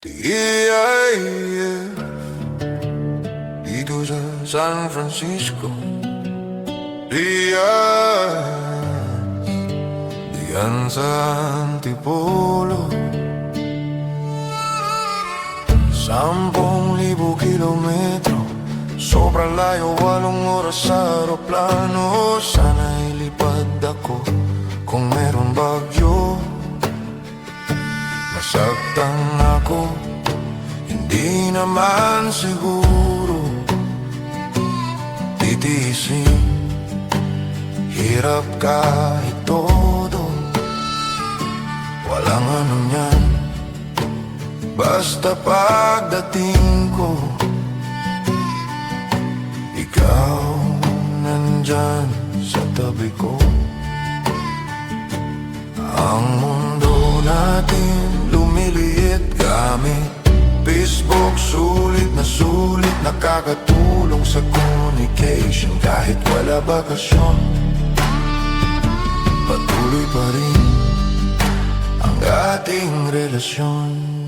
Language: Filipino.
TIF dito sa San Francisco. Diyan sa Antipolo. 10,000 kilometro, sobrang layo, 8 oras sa aeroplano. Sana'y lipad ako kung meron bagyo. Nasaktan ako, hindi naman siguro titiisin. Hirap kahit todo, walang ano niyan. Basta pagdating ko, ikaw nandyan sa tabi ko. Ang mundo natin lumiliit gamit Facebook, sulit, nakakatulong sa communication. Kahit wala bakasyon, patuloy pa rin ang ating relasyon.